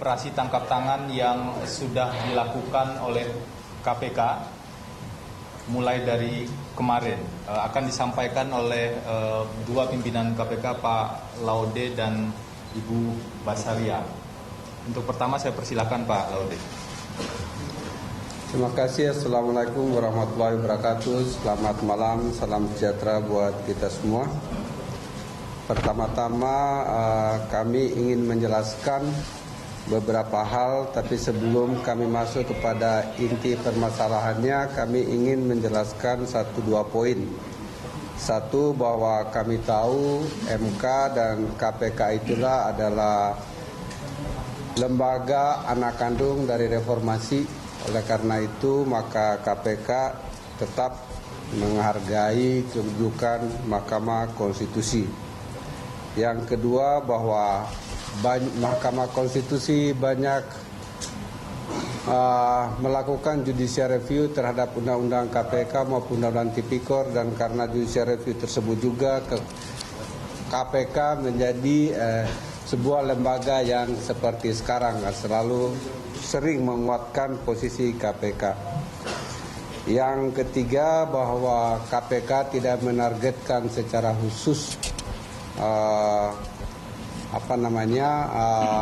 operasi tangkap tangan yang sudah dilakukan oleh KPK mulai dari kemarin akan disampaikan oleh dua pimpinan KPK, Pak Laude dan Ibu Basaria. Untuk pertama saya persilakan Pak Laude. Terima kasih. Assalamualaikum warahmatullahi wabarakatuh. Selamat malam, salam sejahtera buat kita semua. Pertama-tama kami ingin menjelaskan beberapa hal, tapi sebelum kami masuk kepada inti permasalahannya, kami ingin menjelaskan 1-2 poin. Satu, bahwa kami tahu MK dan KPK itulah adalah lembaga anak kandung dari reformasi. Oleh karena itu, maka KPK tetap menghargai kedudukan Mahkamah Konstitusi. Yang kedua, bahwa Mahkamah Konstitusi banyak melakukan judicial review terhadap undang-undang KPK maupun undang-undang Tipikor, dan karena judicial review tersebut juga KPK menjadi sebuah lembaga yang seperti sekarang selalu sering menguatkan posisi KPK. Yang ketiga, bahwa KPK tidak menargetkan secara khusus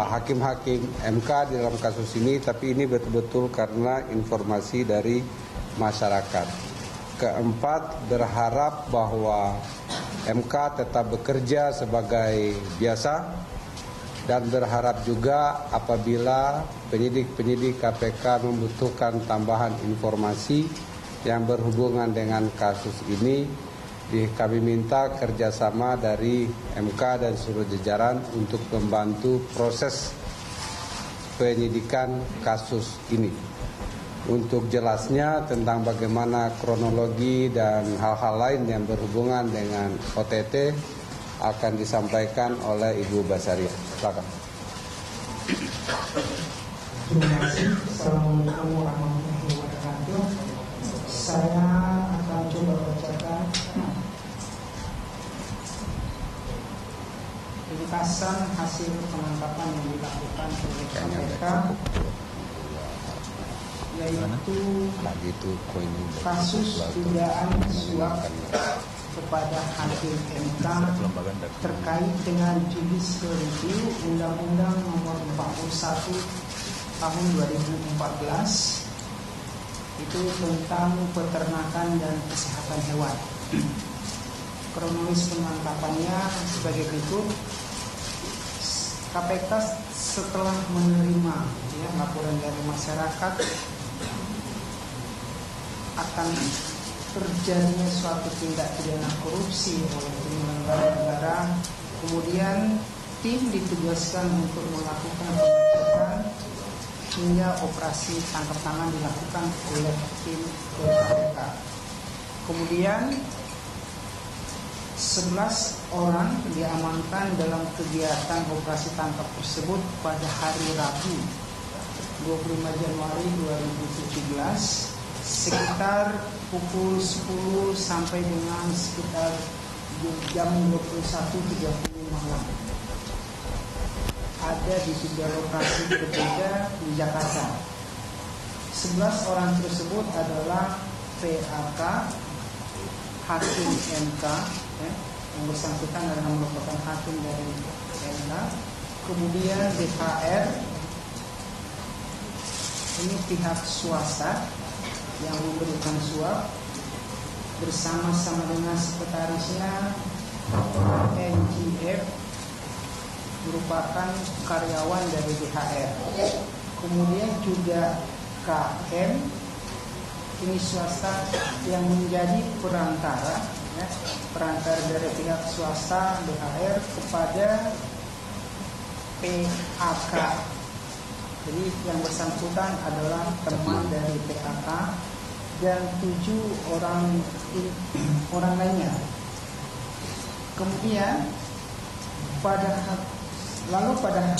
hakim-hakim MK di dalam kasus ini, tapi ini betul-betul karena informasi dari masyarakat. Keempat, berharap bahwa MK tetap bekerja sebagai biasa, dan berharap juga apabila penyidik-penyidik KPK membutuhkan tambahan informasi yang berhubungan dengan kasus ini, kami minta kerjasama dari MK dan seluruh jajaran untuk membantu proses penyidikan kasus ini. Untuk jelasnya tentang bagaimana kronologi dan hal-hal lain yang berhubungan dengan OTT akan disampaikan oleh Ibu Basaria. Silakan. Terima kasih. Assalamualaikum warahmatullahi wabarakatuh. Saya akan coba bacakan ringkasan hasil penangkapan yang dilakukan oleh KPK, yaitu kasus dugaan suap kepada hakim MK terkait dengan judicial review Undang-Undang Nomor 41 Tahun 2014 itu tentang peternakan dan kesehatan hewan. Kronologis penangkapannya sebagai berikut. KPK setelah menerima laporan dari masyarakat akan terjadinya suatu tindak pidana korupsi oleh penyelenggara negara, kemudian tim ditugaskan untuk melakukan pengecekan hingga operasi tangkap tangan dilakukan oleh tim KPK. Kemudian 11 orang diamankan dalam kegiatan operasi tangkap tersebut pada hari Rabu 25 Januari 2017 sekitar pukul 10 sampai dengan sekitar jam 21.30 malam. Ada di 3 lokasi berbeda di Jakarta. 11 orang tersebut adalah PAK, hakim MK, yang bersangkutan adalah merupakan hakim dari MK. Kemudian DKR, ini pihak swasta yang memberikan suap, bersama-sama dengan sekretarisnya NGF, merupakan karyawan dari DHR. Kemudian juga KM, ini swasta yang menjadi perantara dari pihak swasta DHR kepada PAK. Jadi yang bersangkutan adalah teman dari PAK dan 7 orang lainnya. Kemudian pada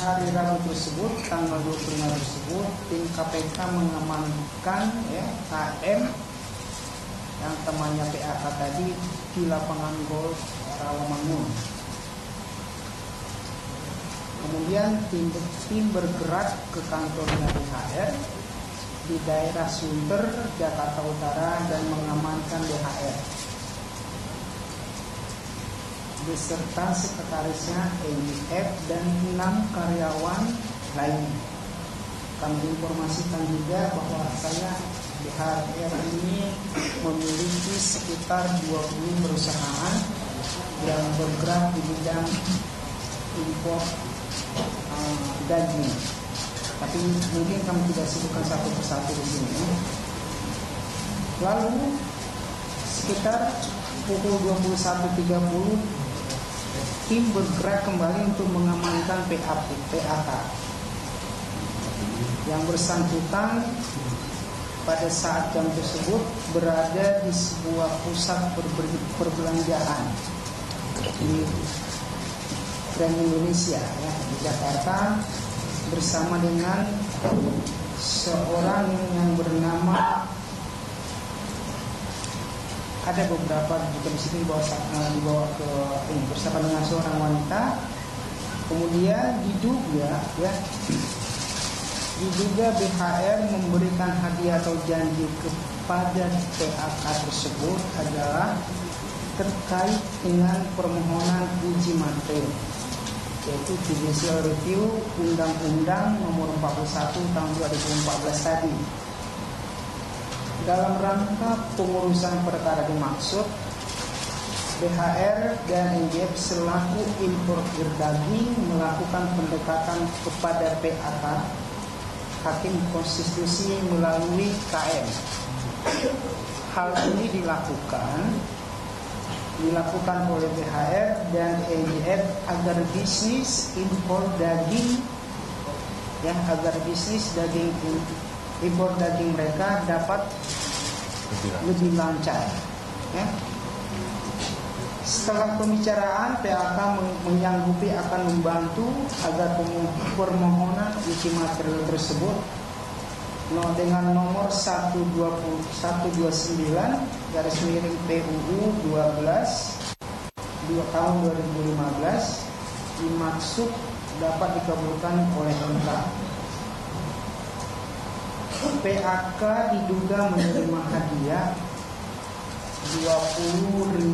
hari Rabu tersebut, tanggal 25 tersebut, tim KPK mengamankan KM yang temannya PAK tadi di lapangan golf Rawamangun. Kemudian tim bergerak ke kantornya BHR di daerah Sunter, Jakarta Utara dan mengamankan BHR beserta sekretarisnya EIF dan 6 karyawan lainnya. Kami informasikan juga bahwa BHR ini memiliki sekitar 20 perusahaan yang bergerak di bidang impor daging. Tapi mungkin kami tidak sebutkan satu persatu di sini. Lalu sekitar pukul 21.30 tim bergerak kembali untuk mengamankan PAK. Yang bersangkutan pada saat jam tersebut berada di sebuah pusat perbelanjaan di Grand Indonesia ya, di Jakarta bersama dengan seorang yang bernama, ada beberapa juga di sini dibawa ke ini bersama dengan seorang wanita. Kemudian diduga BHR memberikan hadiah atau janji kepada PAK tersebut adalah terkait dengan permohonan uji materi, yaitu Judicial Review Undang-Undang Nomor 41 Tahun 2014 tadi. Dalam rangka pengurusan perkara dimaksud, BHR dan NGF selaku importir daging melakukan pendekatan kepada PAK, Hakim Konstitusi melalui KM. Hal ini dilakukan oleh BHR dan NGF agar bisnis impor daging impor daging mereka dapat lebih lancar ya. Setelah pembicaraan, PAK menyanggupi akan membantu agar permohonan uji material tersebut dengan nomor 129/PUU 12 tahun 2015 dimaksud dapat dikabulkan oleh MK. PAK diduga menerima hadiah $20.000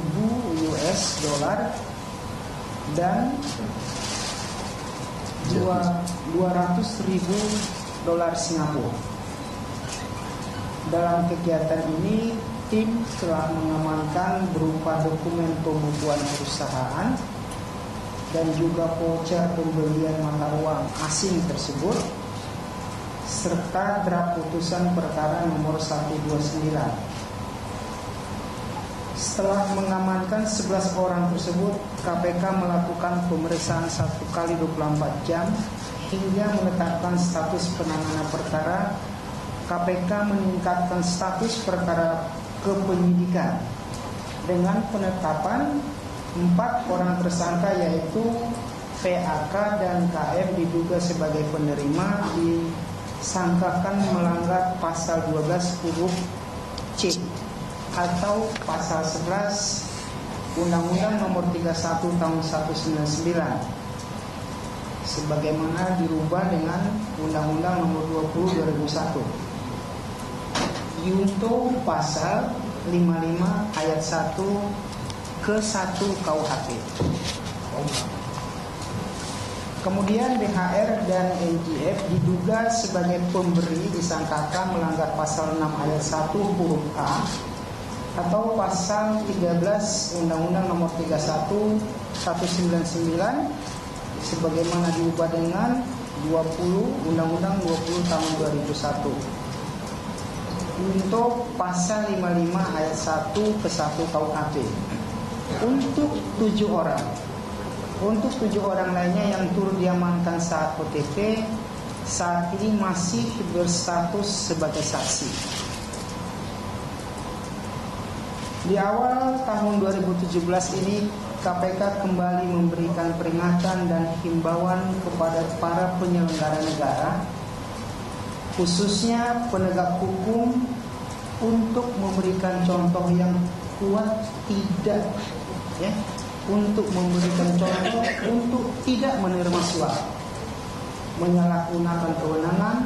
dan $200.000 Singapura. Dalam kegiatan ini, tim telah mengamankan berupa dokumen pembukuan perusahaan dan juga voucher pembelian mata uang asing tersebut, serta draft putusan perkara nomor 129. Setelah mengamankan 11 orang tersebut, KPK melakukan pemeriksaan 1 kali 24 jam hingga menetapkan status penanganan perkara. KPK meningkatkan status perkara ke penyidikan dengan penetapan 4 orang tersangka, yaitu PAK dan KM diduga sebagai penerima disangkakan melanggar pasal 12 huruf C atau pasal 11 Undang-Undang Nomor 31 Tahun 199 sebagaimana dirubah dengan Undang-Undang Nomor 20 2001 junto pasal 55 ayat 1 ke 1 KUHP. Kemudian BHR dan NGF diduga sebagai pemberi disangkakan melanggar pasal 6 ayat 1 huruf A atau pasal 13 Undang-Undang Nomor 31 199 sebagaimana diubah dengan 20 Undang-Undang 20 tahun 2001 untuk pasal 55 ayat 1 ke 1 KUHP untuk 7 orang. Untuk 7 orang lainnya yang turut diamankan saat OTT saat ini masih berstatus sebagai saksi. Di awal tahun 2017 ini, KPK kembali memberikan peringatan dan himbauan kepada para penyelenggara negara, khususnya penegak hukum, untuk memberikan contoh yang kuat untuk memberikan contoh untuk tidak menerima suap. menyalahgunakan kewenangan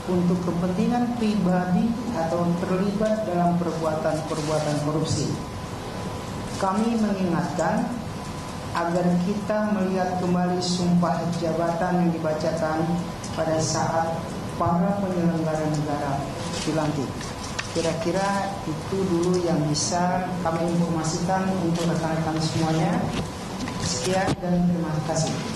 untuk kepentingan pribadi atau terlibat dalam perbuatan-perbuatan korupsi. Kami mengingatkan agar kita melihat kembali sumpah jabatan yang dibacakan pada saat para penyelenggara negara dilantik. Kira-kira itu dulu yang bisa kami informasikan untuk rekan-rekan semuanya. Sekian dan terima kasih.